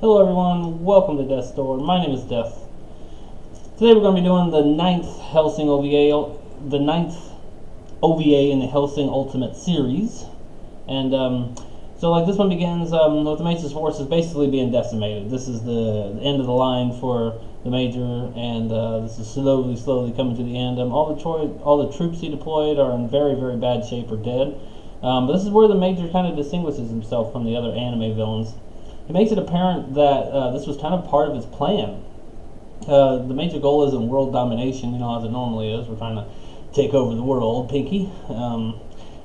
Hello everyone, welcome to Death's Door. My name is Death. Today we're going to be doing the ninth Hellsing OVA, the ninth OVA in the Hellsing Ultimate series. And so like this one begins with the Major's forces basically being decimated. This is the end of the line for the Major, and this is slowly coming to the end. All the troops he deployed are in very, very bad shape or dead. But this is where the Major kind of distinguishes himself from the other anime villains. It makes it apparent that this was kind of part of his plan. The major goal isn't world domination, as it normally is. We're trying to take over the world, Pinky.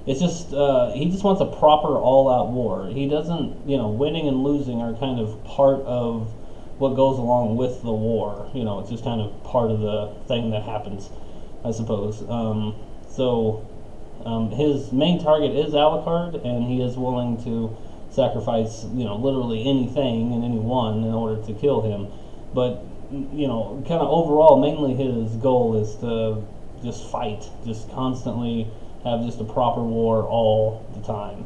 It's just, he just wants a proper all-out war. He doesn't, winning and losing are kind of part of what goes along with the war. It's just kind of part of the thing that happens, I suppose. His main target is Alucard, and he is willing to sacrifice, literally anything and anyone in order to kill him. But, kind of overall, mainly his goal is to just fight, just constantly have just a proper war all the time.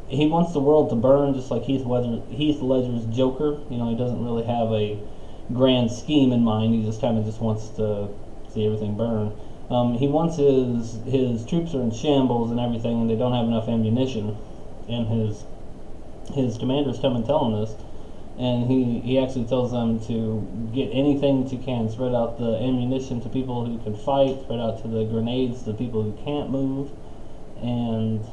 He wants the world to burn, just like Heath Ledger's Joker. He doesn't really have a grand scheme in mind. He just kind of wants to see everything burn. He wants his troops are in shambles and everything, and they don't have enough ammunition. And his commanders come and tell him this, and he actually tells them to get anything that you can, spread out the ammunition to people who can fight, spread out to the grenades to people who can't move, and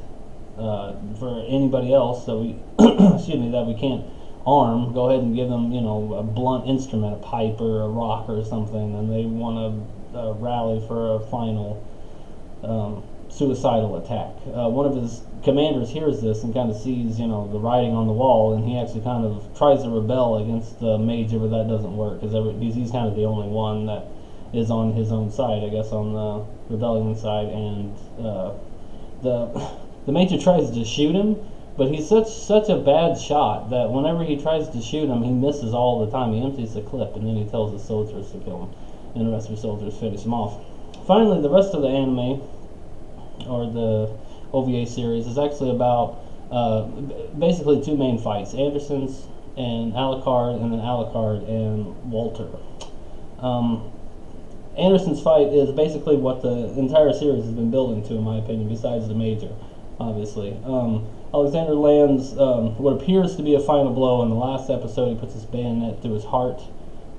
for anybody else that we that we can't arm, go ahead and give them a blunt instrument, a pipe or a rock or something, and they want to rally for a final suicidal attack. One of his commanders hears this and kind of sees, the writing on the wall, and he actually kind of tries to rebel against the Major, but that doesn't work because he's kind of the only one that is on his own side, I guess, on the rebellion side. And the Major tries to shoot him, but he's such a bad shot that whenever he tries to shoot him, he misses all the time. He empties the clip, and then he tells his soldiers to kill him, and the rest of his soldiers finish him off. Finally, the rest of the anime, or the OVA series, is actually about basically two main fights: Anderson's and Alucard, and then Alucard and Walter. Anderson's fight is basically what the entire series has been building to, in my opinion, besides the Major, obviously. Alexander lands what appears to be a final blow. In the last episode, he puts his bayonet through his heart.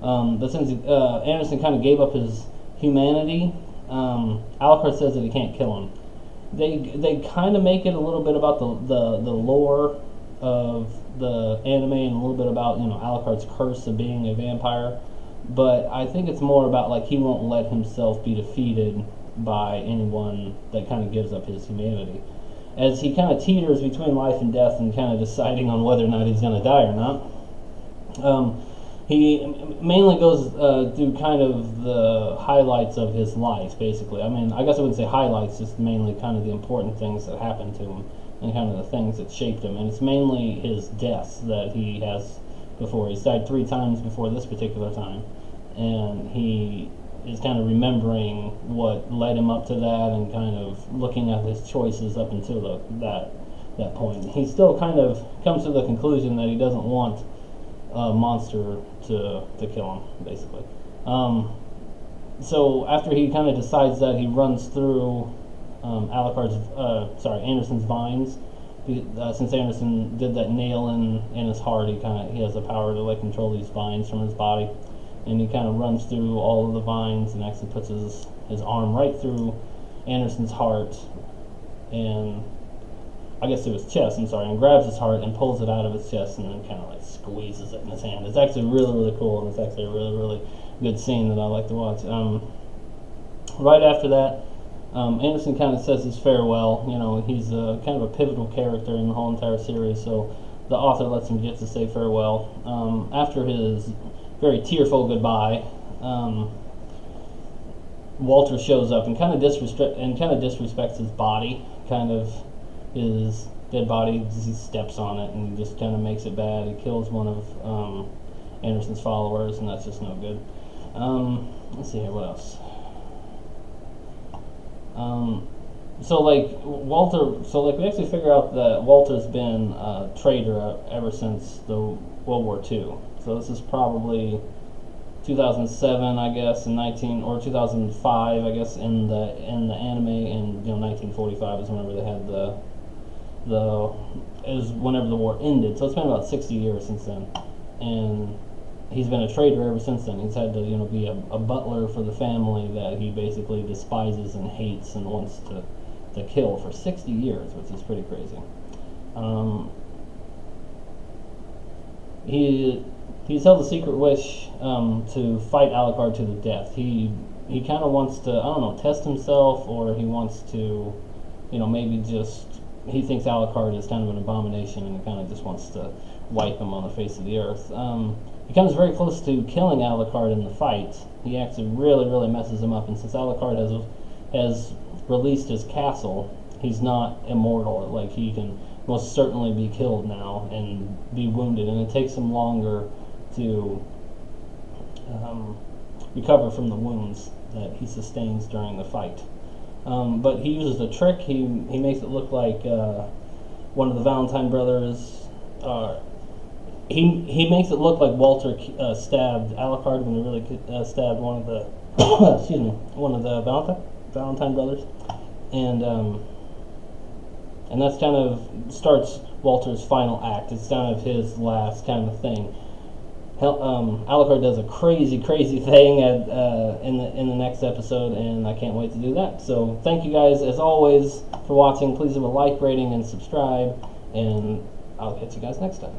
But since Anderson kind of gave up his humanity, Alucard says that he can't kill him. They kind of make it a little bit about the lore of the anime, and a little bit about Alucard's curse of being a vampire, but I think it's more about like he won't let himself be defeated by anyone that kind of gives up his humanity, as he kind of teeters between life and death and kind of deciding on whether or not he's going to die or not. He mainly goes through kind of the highlights of his life, basically. I mean, I guess I wouldn't say highlights, just mainly kind of the important things that happened to him and kind of the things that shaped him. And it's mainly his deaths that he has before. He's died 3 times before this particular time. And he is kind of remembering what led him up to that and kind of looking at his choices up until that point. He still kind of comes to the conclusion that he doesn't want a monster to kill him, basically. So after he kind of decides that, he runs through Anderson's vines. Since Anderson did that nail in his heart, he has the power to control these vines from his body, and he kind of runs through all of the vines and actually puts his arm right through Anderson's heart, and I guess through his chest, and grabs his heart and pulls it out of his chest and then kind of squeezes it in his hand. It's actually really, really cool, and it's actually a really, really good scene that I like to watch. Right after that, Anderson kind of says his farewell. He's kind of a pivotal character in the whole entire series, so the author lets him get to say farewell. After his very tearful goodbye, Walter shows up and kind of disrespects his body, his dead body. He steps on it and just kind of makes it bad. He kills one of Anderson's followers, and that's just no good. Let's see here, what else? So like Walter, so like we actually figure out that Walter's been a traitor ever since the World War II. So this is probably 2007, I guess, in 19 or 2005, I guess, in the anime, and 1945 is whenever they had the is whenever the war ended. So it's been about 60 years since then, and he's been a traitor ever since then. He's had to be a butler for the family that he basically despises and hates and wants to kill for 60 years, which is pretty crazy. He's held a secret wish to fight Alucard to the death. He kind of wants to, I don't know, test himself, or he wants to, maybe just, he thinks Alucard is kind of an abomination, and he kind of just wants to wipe him on the face of the earth. He comes very close to killing Alucard in the fight. He actually really messes him up, and since Alucard has released his castle, he's not immortal. Like, he can most certainly be killed now and be wounded, and it takes him longer to recover from the wounds that he sustains during the fight. But he uses a trick. He makes it look like one of the Valentine brothers. He makes it look like Walter stabbed Alucard when he really stabbed one of the excuse me, one of the Valentine brothers, and that's kind of starts Walter's final act. It's kind of his last kind of thing. Alucard does a crazy thing in the next episode, and I can't wait to do that. So thank you guys as always for watching. Please leave a like, rating, and subscribe, and I'll catch you guys next time.